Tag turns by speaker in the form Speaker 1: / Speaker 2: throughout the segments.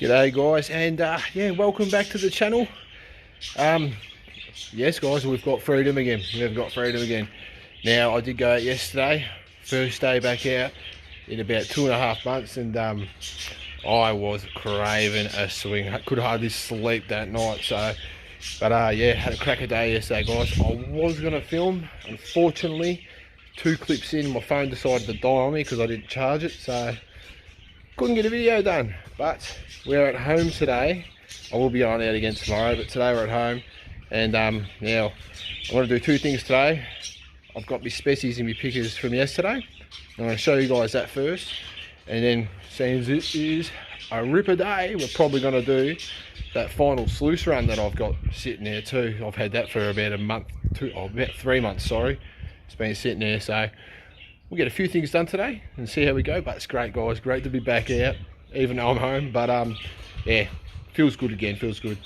Speaker 1: G'day guys, and yeah, welcome back to the channel. Yes guys, we've got freedom again. We've got freedom again. Now I did go out yesterday, first day back out in about 2.5 months, and I was craving a swing. I could hardly sleep that night. So but yeah, had a cracker day yesterday guys. I was gonna film, unfortunately 2 clips in, my phone decided to die on me because I didn't charge it, so couldn't get a video done. But we're at home today. I will be on out again tomorrow, but today we're at home. And now I want to do 2 things today. I've got my species and my pickers from yesterday. I'm going to show you guys that first, and then since it is a ripper day, we're probably going to do that final sluice run that I've got sitting there too. I've had that for about a month, about 3 months, sorry. It's been sitting there, so we'll get a few things done today and see how we go. But it's great guys, great to be back out even though I'm home. But yeah, feels good again, feels good.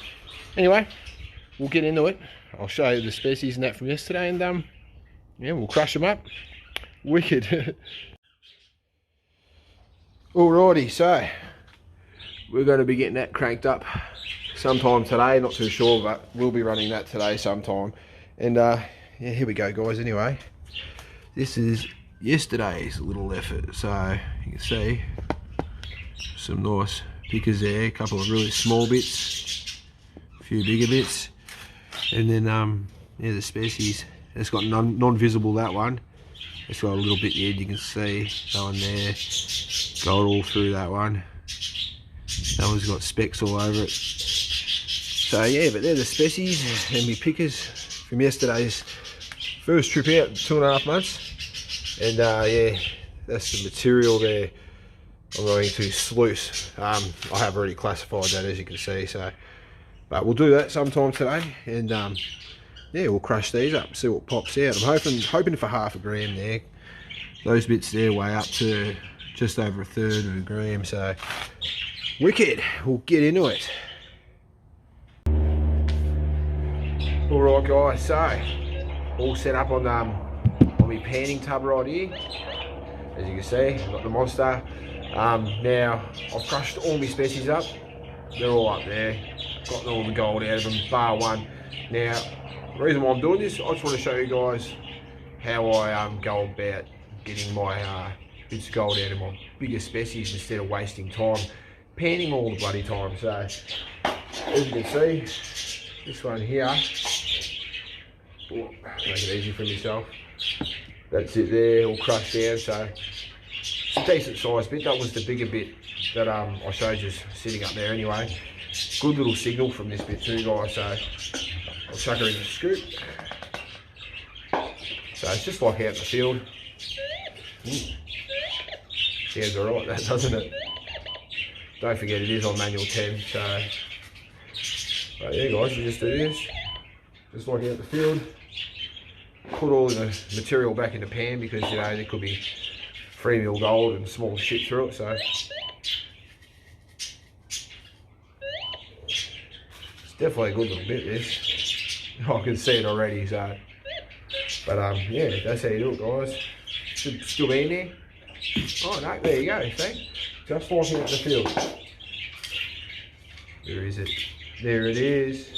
Speaker 1: Anyway, we'll get into it. I'll show you the species and that from yesterday, and yeah, we'll crush them up. Wicked. Alrighty, so we're going to be getting that cranked up sometime today, not too sure, but we'll be running that today sometime. And yeah, here we go guys. Anyway, this is yesterday's little effort, so you can see some nice pickers there, a couple of really small bits, a few bigger bits, and then yeah, the species. It's got non-visible, that one. It's got a little bit the edge, you can see going there, gold all through that one. That one's got specks all over it. So yeah, but they're the species and my pickers from yesterday's first trip out in 2.5 months. And yeah, that's the material there. I'm going to Sluice. I have already classified that, as you can see. So, but we'll do that sometime today, and yeah, we'll crush these up, see what pops out. I'm hoping for 1/2 gram there. Those bits there weigh up to just over 1/3 of a gram. So, wicked. We'll get into it. All right, guys. So, all set up on my panning tub right here. As you can see, I've got the monster. Now I've crushed all my species up. They're all up there. Gotten all the gold out of them, bar one. Now, the reason why I'm doing this, I just want to show you guys how I go about getting my bits of gold out of my bigger species instead of wasting time panning all the bloody time. So, as you can see, this one here. Oh, make it easy for myself. That's it there, all crushed down. So it's a decent sized bit. That was the bigger bit that I showed you sitting up there anyway. Good little signal from this bit too, guys. So I'll chuck her in the scoop. So it's just like out in the field. Sounds alright, that, doesn't it? Don't forget it is on manual 10. So but yeah guys, you just do this. Just like out in the field. Put all the material back in the pan, because you know there could be 3 mil gold and small shit through it. So it's definitely a good little bit, this. I can see it already. So but yeah, that's how you do it guys. Should still be in there. Oh no, there you go, see? Just like out in the field. Where is it? There it is.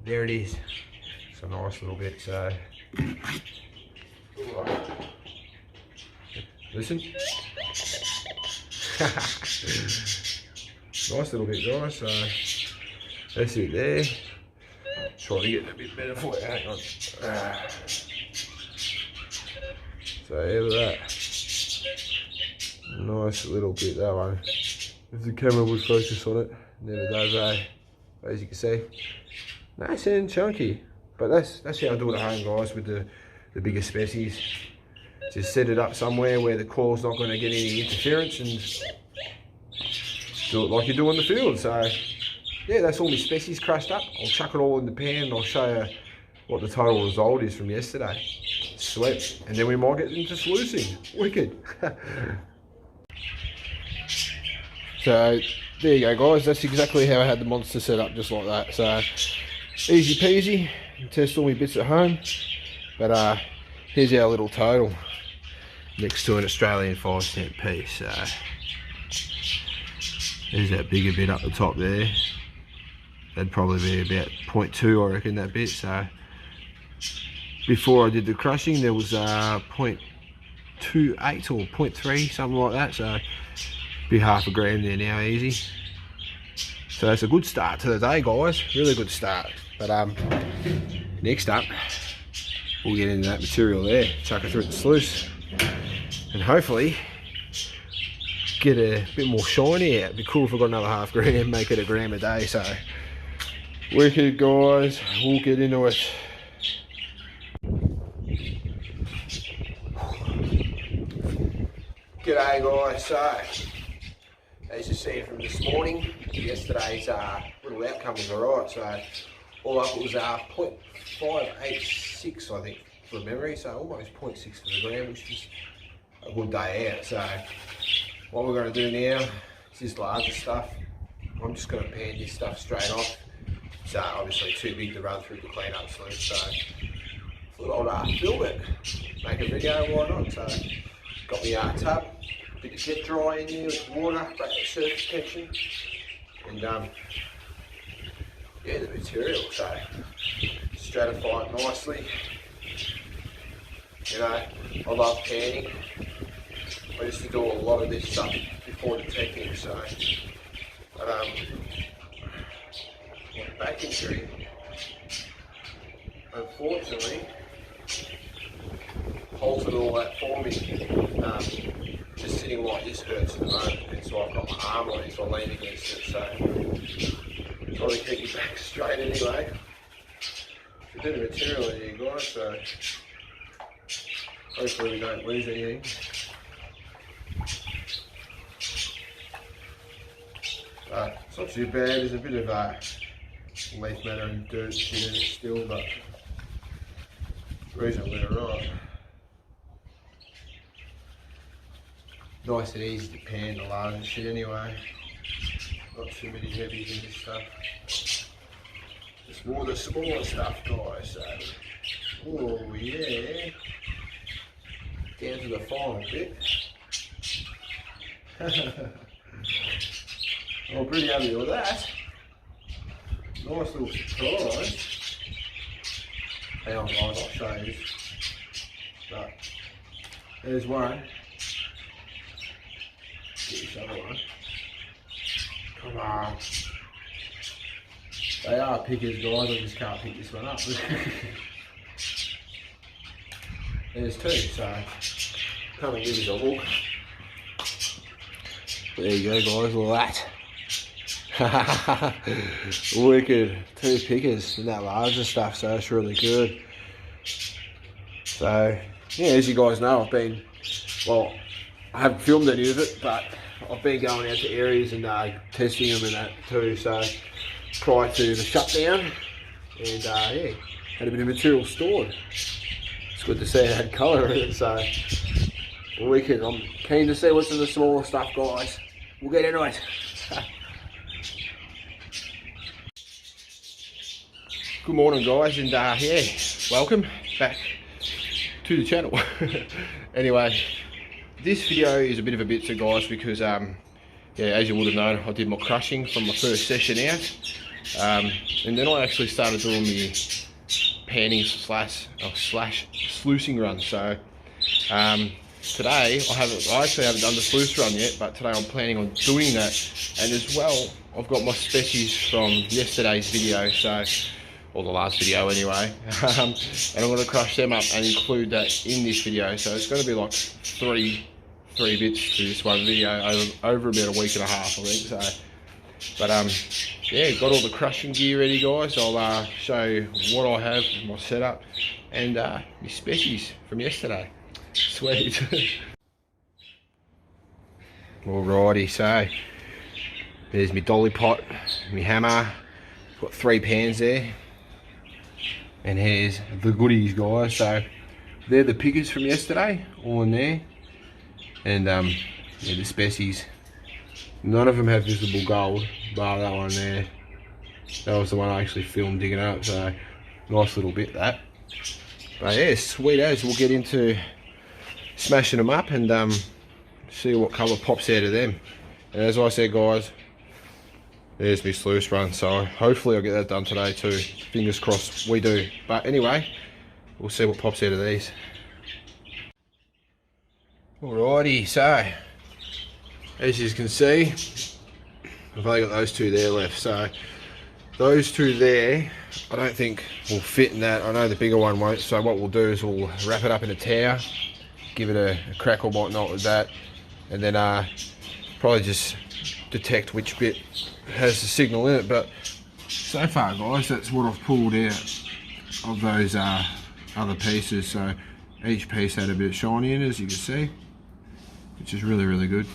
Speaker 1: There it is. It's a nice little bit. So listen. Nice little bit guys. So that's it there. Try to get it a bit better for you. Hang on. So look at that. Nice little bit, that one. If the camera would focus on it, never does, eh? As you can see, nice and chunky. But that's how I do it at home guys, with the bigger species. Just set it up somewhere where the claw's not going to get any interference, and do it like you do in the field. So yeah, that's all my species crushed up. I'll chuck it all in the pan and I'll show you what the total result is from yesterday. Sweet. And then we might get into sluicing. Wicked. So there you go guys, that's exactly how I had the monster set up, just like that. So easy peasy, test all my bits at home. But here's our little total next to an Australian 5-cent piece. So There's that bigger bit up the top there. That'd probably be about 0.2, I reckon, that bit. So before I did the crushing, there was 0.28 or 0.3, something like that. So be half a gram there now, easy. So it's a good start to the day, guys. Really good start. But next up, we'll get into that material there, chuck it through the sluice, and hopefully get a bit more shiny out. It'd be cool if I got another half gram, make it a gram a day. So wicked, guys, we'll get into it. G'day, guys. So as you see from this morning, yesterday's little outcome was alright. So all up it was 0.586, I think, from memory. So almost 0.6 for the gram, which is a good day out. So what we're going to do now is this larger stuff. I'm just going to pan this stuff straight off. It's obviously too big to run through the clean-up sluice, so I thought I'd film it, make a video, why not? So got my tub, bit of jet dry in there with water, break the surface tension, and yeah, the material. So stratify it nicely. You know, I love panning. I used to do a lot of this stuff before the technique, so back injury, unfortunately, halted all that for me. Just sitting like this hurts at the moment, and so I've got my arm on it, so I lean against it, so try to keep your back straight anyway. There's a bit of material in here, guys, so hopefully we don't lose anything. It's not too bad. There's a bit of leaf matter and dirt shit in it still, but reasonably alright. Nice and easy to pan the larger shit anyway. Not too many heavies in this stuff. Just more the smaller stuff, guys. So, oh yeah, down to the final bit. I'm pretty happy with that. Nice little surprise. Hang on, guys, I'll show you. But there's one. Get this other one. Come on. They are pickers, guys. I just can't pick this one up. There's two, so come and give us a look. There you go, guys. Look at that. Wicked, two pickers in that larger stuff, so it's really good. So yeah, as you guys know, I haven't filmed any of it, but I've been going out to areas and testing them and that too, so prior to the shutdown, and yeah, had a bit of material stored. It's good to see it had colour in it, so wicked. I'm keen to see what's in the smaller stuff, guys. We'll get into it. Good morning, guys, and yeah, welcome back to the channel. Anyway, this video is a bit of a bitcher, guys, because yeah, as you would have known, I did my crushing from my first session out, and then I actually started doing the panning slash sluicing run. So today I actually haven't done the sluice run yet, but today I'm planning on doing that, and as well I've got my species from yesterday's video, so, or the last video anyway, and I'm going to crush them up and include that in this video. So it's going to be like three bits to this one video over about a week and a half, I think. So, but yeah, got all the crushing gear ready, guys. I'll show you what I have, my setup, and my species from yesterday. Sweet. Alrighty, so there's my dolly pot, my hammer. Got 3 pans there. And here's the goodies, guys. So they're the pickers from yesterday, all in there. And yeah, the species. None of them have visible gold, bar that one there. That was the one I actually filmed digging up, so nice little bit that. But yeah, sweet as. We'll get into smashing them up and see what colour pops out of them. And as I said, guys, there's my sluice run, so hopefully I'll get that done today too. Fingers crossed we do. But anyway, we'll see what pops out of these. Alrighty, so as you can see, I've only got those two there left. So those two there, I don't think will fit in that. I know the bigger one won't. So what we'll do is we'll wrap it up in a towel, give it a crack or whatnot with that, and then probably just detect which bit has the signal in it. But so far, guys, that's what I've pulled out of those other pieces. So each piece had a bit of shiny in it, as you can see, which is really, really good.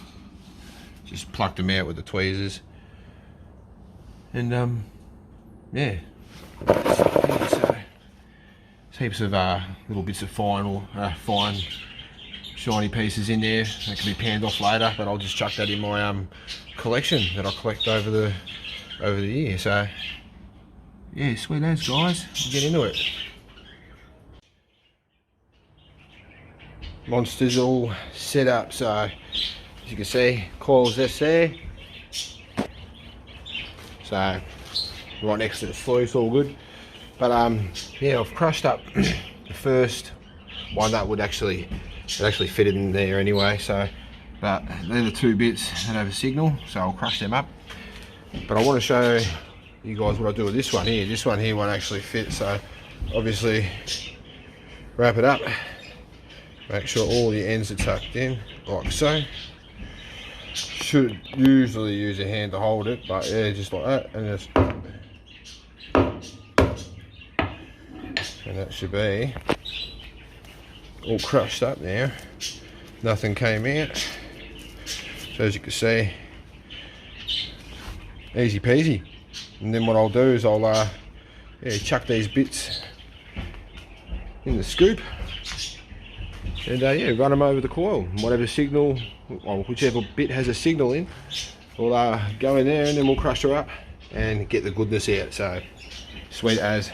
Speaker 1: Just plucked them out with the tweezers, and yeah, so heaps of little bits of fine shiny pieces in there that can be panned off later, but I'll just chuck that in my collection that I collect over the year. So yeah, sweet as, guys, we'll get into it. Monsters all set up, so as you can see, coils that's there, so right next to the sluice, all good. But yeah, I've crushed up the first one that would actually fit in there anyway. So, but they're the two bits that have a signal, so I'll crush them up. But I want to show you guys what I do with this one here. This one here won't actually fit, so obviously wrap it up. Make sure all the ends are tucked in, like so. Should usually use a hand to hold it, but yeah, just like that, and that should be all crushed up now. Nothing came out. So as you can see, easy peasy. And then what I'll do is I'll yeah, chuck these bits in the scoop, and yeah, run them over the coil. Whatever signal, or whichever bit has a signal in, we'll go in there, and then we'll crush her up and get the goodness out. So sweet as.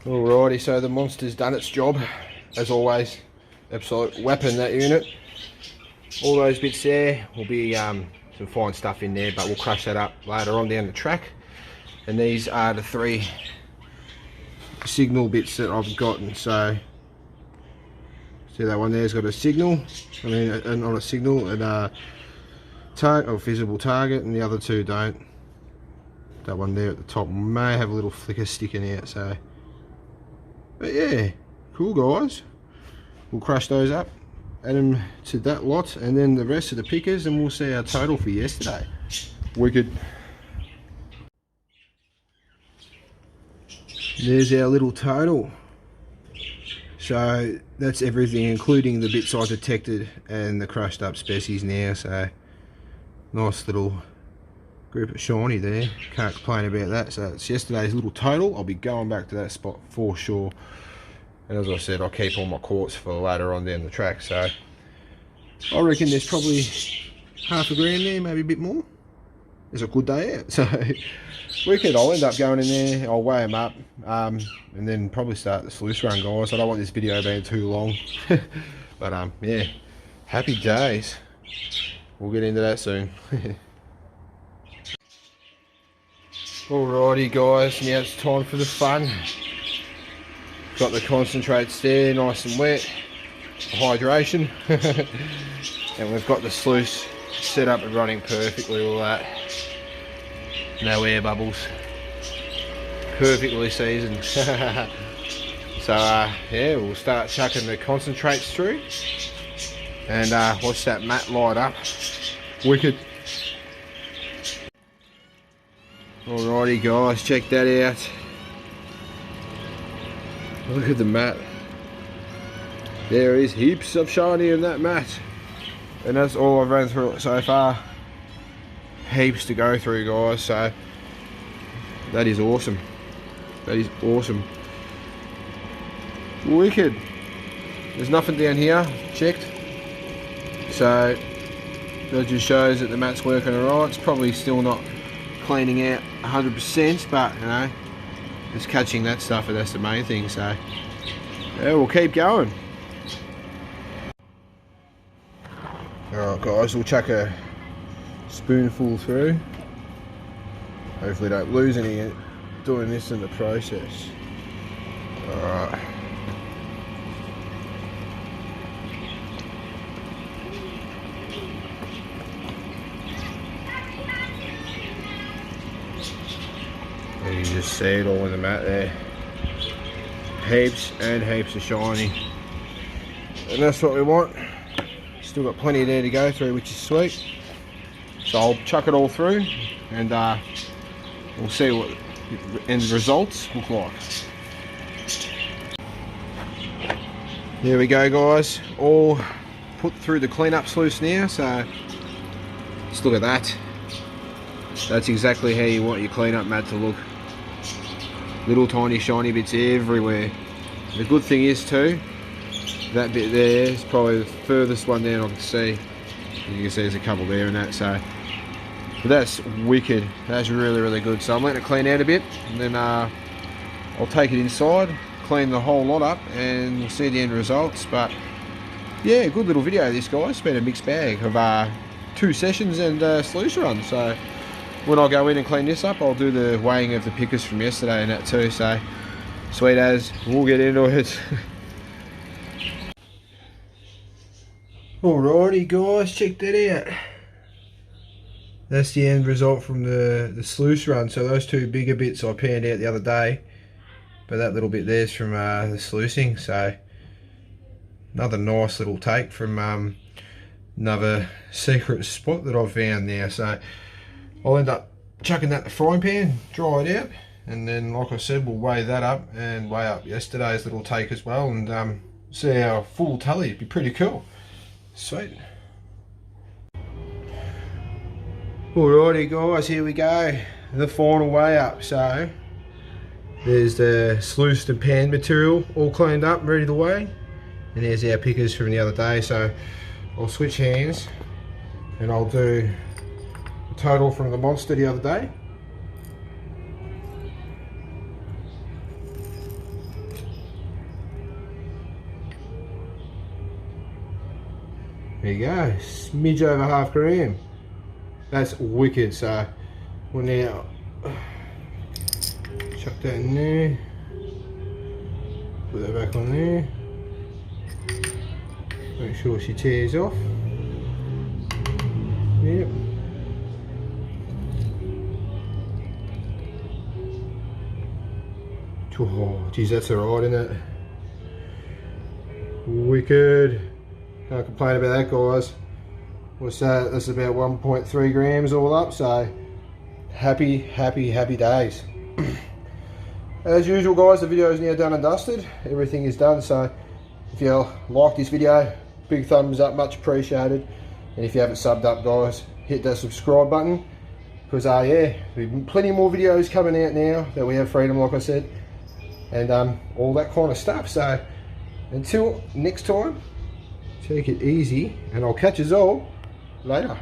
Speaker 1: Alrighty, so the monster's done its job as always. Absolute weapon, that unit. All those bits there will be some fine stuff in there, but we'll crush that up later on down the track. And these are the three signal bits that I've gotten. So see that one there's got a signal, I mean not a signal, and a visible target, and the other two don't. That one there at the top may have a little flicker sticking out. So, but yeah, cool, guys. We'll crush those up, add them to that lot, and then the rest of the pickers, and we'll see our total for yesterday. Wicked. There's our little total. So that's everything, including the bits I detected and the crushed up species now. So nice little group of shiny there, can't complain about that. So it's yesterday's little total. I'll be going back to that spot for sure, and as I said, I'll keep all my quartz for later on down the track. So I reckon there's probably $100 there, maybe a bit more. It's a good day out, so wicked. I'll end up going in there, I'll weigh them up, and then probably start the sluice run, guys. I don't want this video being too long. But yeah, happy days. We'll get into that soon. Alrighty, guys, now it's time for the fun. Got the concentrates there, nice and wet, hydration. And we've got the sluice set up and running perfectly, all that. No air bubbles. Perfectly seasoned. So yeah, we'll start chucking the concentrates through, and watch that mat light up. Wicked. Alrighty, guys, check that out. Look at the mat. There is heaps of shiny in that mat, and that's all I've ran through it so far. Heaps to go through, guys. So that is awesome. That is awesome. Wicked. There's nothing down here, checked. So that just shows that the mat's working alright. It's probably still not cleaning out 100%, but you know, it's catching that stuff, and that's the main thing. So yeah, we'll keep going. Alright, guys, we'll chuck a spoonful through. Hopefully don't lose any doing this in the process. Alright. And you just see it all in the mat there. Heaps and heaps of shiny. And that's what we want. Still got plenty there to go through, which is sweet. So I'll chuck it all through and we'll see what the end results look like. There we go, guys. All put through the cleanup sluice now, so just look at that. That's exactly how you want your cleanup mat to look. Little tiny shiny bits everywhere. The good thing is too, that bit there is probably the furthest one down I can see. You can see there's a couple there and that, so. But that's wicked. That's really, really good. So I'm letting it clean out a bit, and then I'll take it inside, clean the whole lot up, and we'll see the end results. But yeah, good little video this, guys. It's been a mixed bag of 2 sessions and sluice run. So when I go in and clean this up, I'll do the weighing of the pickers from yesterday and that too. So sweet as, we'll get into it. Alrighty guys, check that out. That's the end result from the sluice run. So those 2 bigger bits I panned out the other day, but that little bit there's from the sluicing. So another nice little take from another secret spot that I've found now. So I'll end up chucking that in the frying pan, dry it out, and then like I said, we'll weigh that up and weigh up yesterday's little take as well, and see our full tally. It'd be pretty cool. Sweet. Alrighty guys, here we go. The final weigh up. So there's the sluiced and panned material all cleaned up, ready to weigh. And there's our pickers from the other day. So I'll switch hands and I'll do the total from the monster the other day. There you go, smidge over half gram. That's wicked. So we'll now chuck that in there, put that back on there, make sure she tears off. Yep. Oh geez, that's alright, isn't it? Wicked. Can't complain about that, guys. What's that? That's about 1.3 grams all up, so happy days. As usual guys, the video is now done and dusted. Everything is done, so if you like this video, big thumbs up, much appreciated. And if you haven't subbed up guys, hit that subscribe button, because yeah, there's plenty more videos coming out now that we have freedom, like I said, and all that kind of stuff. So until next time, take it easy, and I'll catch us all later.